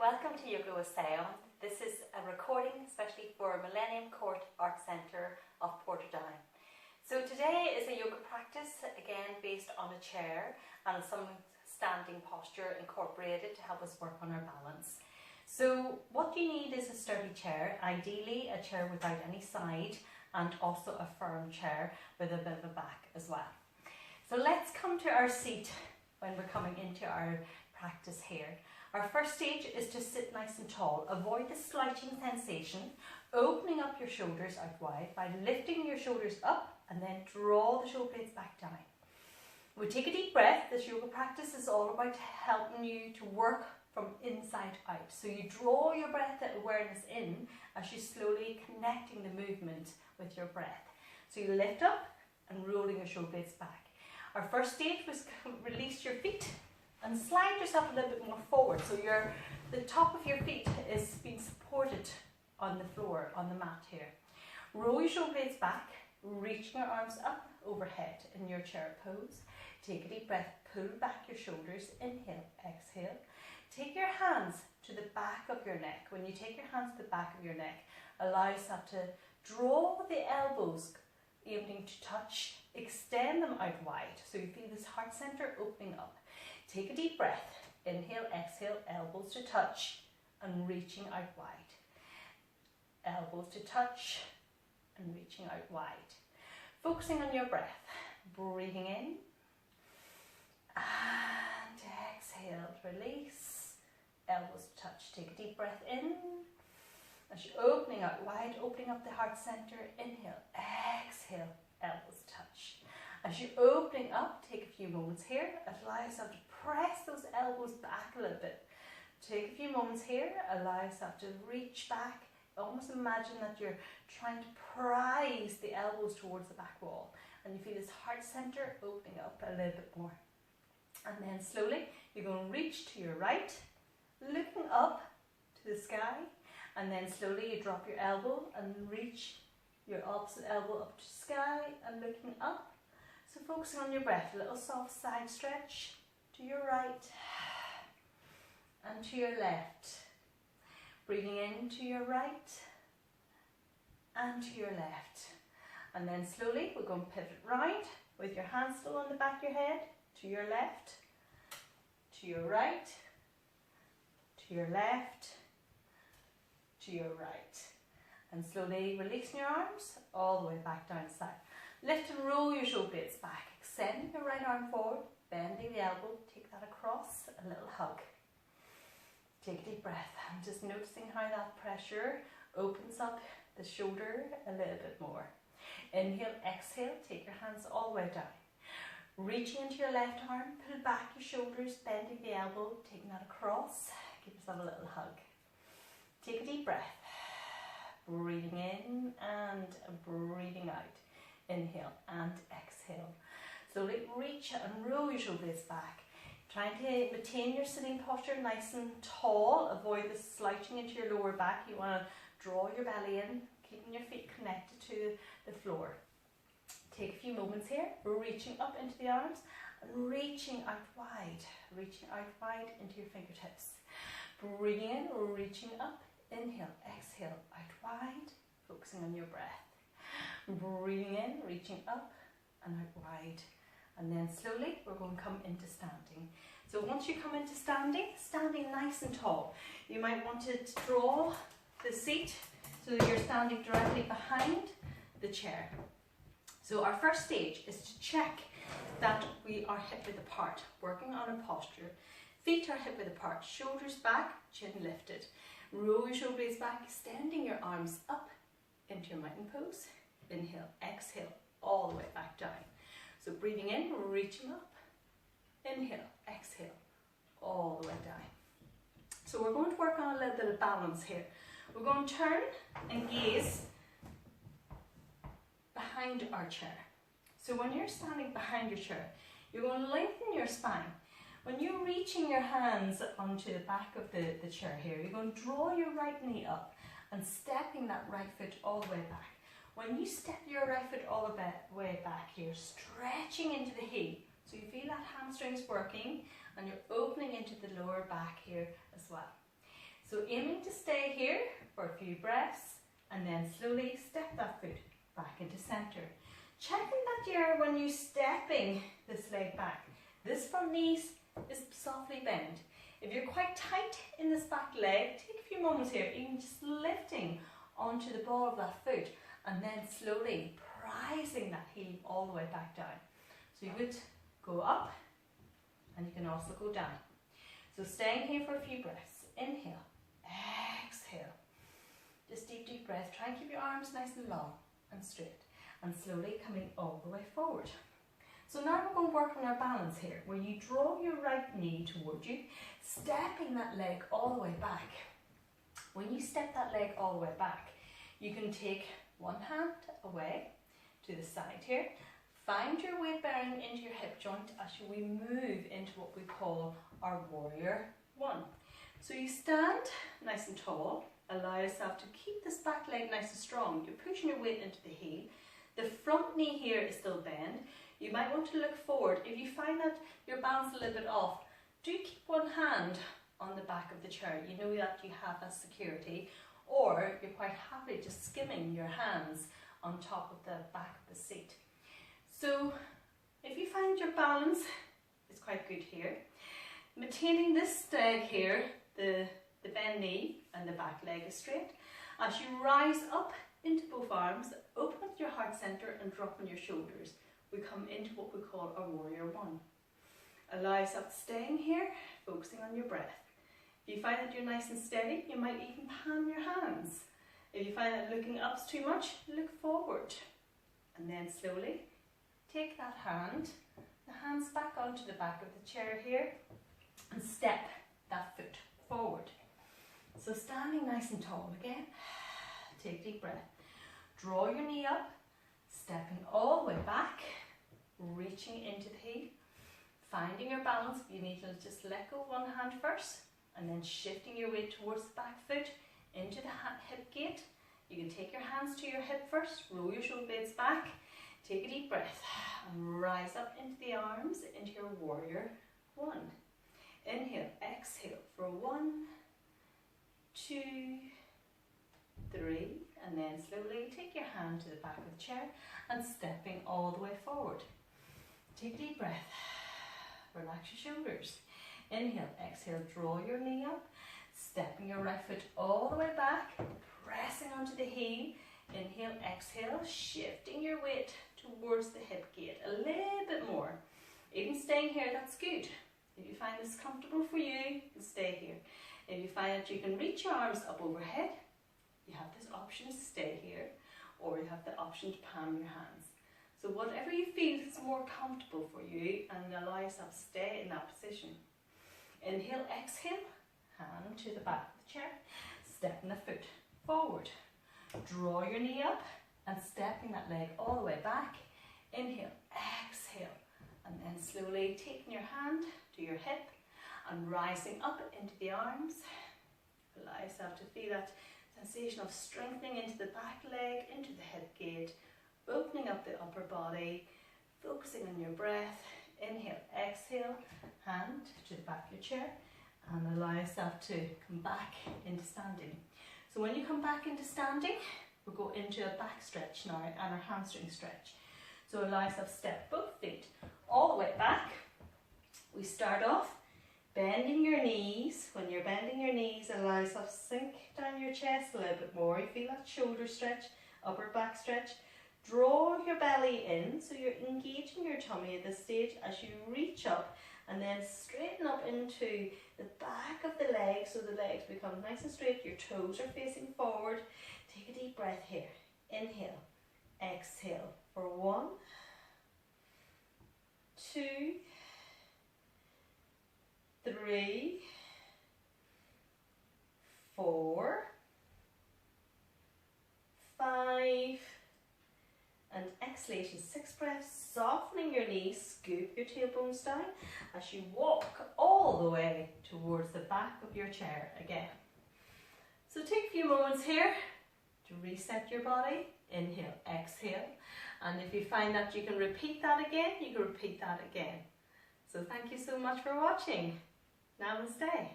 welcome to Yoga with Sayon. This is a recording especially for Millennium Court Art Centre of Portadown. So today is a yoga practice, again based on a chair and some standing posture incorporated to help us work on our balance. So what you need is a sturdy chair, ideally a chair without any side, and also a firm chair with a bit of a back as well. So let's come to our seat when we're coming into our practice here. Our first stage is to sit nice and tall. Avoid the slouching sensation, opening up your shoulders out wide by lifting your shoulders up and then draw the shoulder blades back down. We take a deep breath. This yoga practice is all about helping you to work from inside out. So you draw your breath awareness in as you're slowly connecting the movement with your breath. So you lift up and rolling your shoulder blades back. Our first stage was release your feet and slide yourself a little bit more forward, so the top of your feet is being supported on the floor, on the mat here. Roll your shoulder blades back, reaching your arms up overhead in your chair pose. Take a deep breath, pull back your shoulders, inhale, exhale. Take your hands to the back of your neck. When you take your hands to the back of your neck, allow yourself to draw the elbows aiming to touch, extend them out wide, so you feel this heart center opening up. Take a deep breath, inhale, exhale, elbows to touch and reaching out wide. Elbows to touch and reaching out wide. Focusing on your breath, breathing in and exhale, release, elbows to touch. Take a deep breath in as you're opening out wide, opening up the heart center, inhale, exhale, elbows to touch. As you're opening up, take a few moments here, allow yourself to press those elbows back a little bit. Take a few moments here, allow yourself to reach back. Almost imagine that you're trying to prise the elbows towards the back wall and you feel this heart center opening up a little bit more. And then slowly you're going to reach to your right, looking up to the sky, and then slowly you drop your elbow and reach your opposite elbow up to the sky and looking up. So focusing on your breath, a little soft side stretch to your right and to your left. Breathing in to your right and to your left. And then slowly we're going to pivot round with your hands still on the back of your head, to your left, to your right, to your left, to your right. And slowly releasing your arms all the way back down the side. Lift and roll your shoulder blades back. Extend your right arm forward, bending the elbow, take that across, a little hug. Take a deep breath. I'm just noticing how that pressure opens up the shoulder a little bit more. Inhale, exhale, take your hands all the way down. Reaching into your left arm, pull back your shoulders, bending the elbow, taking that across. Give yourself a little hug. Take a deep breath. Breathing in and breathing out. Inhale and exhale. Slowly reach and roll your shoulder blades back. Trying to maintain your sitting posture nice and tall. Avoid the slouching into your lower back. You want to draw your belly in, keeping your feet connected to the floor. Take a few moments here, reaching up into the arms and reaching out wide. Reaching out wide into your fingertips. Breathing in, reaching up. Inhale, exhale, out wide. Focusing on your breath. Breathing in, reaching up and out wide. And then slowly we're going to come into standing. So once you come into standing, standing nice and tall. You might want to draw the seat so that you're standing directly behind the chair. So our first stage is to check that we are hip width apart, working on a posture. Feet are hip width apart, shoulders back, chin lifted. Roll your shoulder blades back, extending your arms up into your mountain pose. Inhale, exhale, all the way back down. So breathing in, reaching up. Inhale, exhale, all the way down. So we're going to work on a little bit of balance here. We're going to turn and gaze behind our chair. So when you're standing behind your chair, you're going to lengthen your spine. When you're reaching your hands onto the back of the chair here, you're going to draw your right knee up and stepping that right foot all the way back. When you step your right foot all the way back here, stretching into the heel, so you feel that hamstrings working and you're opening into the lower back here as well. So aiming to stay here for a few breaths and then slowly step that foot back into centre. Checking that when you're stepping this leg back, this front knee is softly bent. If you're quite tight in this back leg, take a few moments here, even just lifting onto the ball of that foot and then slowly prising that heel all the way back down. So you would go up and you can also go down. So staying here for a few breaths. Inhale, exhale. Just deep breath. Try and keep your arms nice and long and straight and slowly coming all the way forward. So now we're going to work on our balance here, where you draw your right knee towards you, stepping that leg all the way back. When you step that leg all the way back, you can take one hand away to the side here, find your weight bearing into your hip joint as we move into what we call our warrior one. So you stand nice and tall, allow yourself to keep this back leg nice and strong. You're pushing your weight into the heel. The front knee here is still bent. You might want to look forward. If you find that your balance a little bit off, do keep one hand on the back of the chair. You know that you have that security, or you're quite happy just skimming your hands on top of the back of the seat. So if you find your balance is quite good here, maintaining this leg here, the bend knee and the back leg is straight. As you rise up into both arms, open up your heart center and drop on your shoulders. We come into what we call a warrior one. Allow yourself staying here, focusing on your breath. If you find that you're nice and steady, you might even palm your hands. If you find that looking up's too much, look forward. And then slowly take that hand, the hands back onto the back of the chair here, and step that foot forward. So standing nice and tall again, take a deep breath. Draw your knee up, stepping all the way back, reaching into the heel, finding your balance. You need to just let go one hand first, and then shifting your weight towards the back foot into the hip gate. You can take your hands to your hip first, roll your shoulder blades back, take a deep breath, and rise up into the arms, into your warrior one. Inhale, exhale for 1, 2, 3, and then slowly take your hand to the back of the chair and stepping all the way forward. Take a deep breath, relax your shoulders. Inhale, exhale, draw your knee up, stepping your right foot all the way back, pressing onto the heel. Inhale, exhale, shifting your weight towards the hip gate a little bit more. Even staying here, that's good. If you find this comfortable for you, you can stay here. If you find that you can reach your arms up overhead, you have this option to stay here, or you have the option to palm your hands. So whatever you feel is more comfortable for you, and allow yourself to stay in that position. Inhale, exhale, hand to the back of the chair, stepping the foot forward. Draw your knee up and stepping that leg all the way back. Inhale, exhale, and then slowly taking your hand to your hip and rising up into the arms. Allow yourself to feel that sensation of strengthening into the back leg, into the hip gate, opening up the upper body, focusing on your breath. Inhale, exhale, hand to the back of your chair, and allow yourself to come back into standing. So when you come back into standing, we'll go into a back stretch now and our hamstring stretch. So allow yourself to step both feet all the way back. We start off bending your knees. When you're bending your knees, allow yourself to sink down your chest a little bit more. You feel that shoulder stretch, upper back stretch. Draw your belly in, so you're engaging your tummy at this stage as you reach up, and then straighten up into the back of the legs, so the legs become nice and straight. Your toes are facing forward. Take a deep breath here. Inhale, exhale for 1, 2, 3, 4, 5, and exhalation, 6 breaths, softening your knees, scoop your tailbones down as you walk all the way towards the back of your chair again. So take a few moments here to reset your body. Inhale, exhale, and if you find that you can repeat that again, you can repeat that again. So thank you so much for watching. Namaste.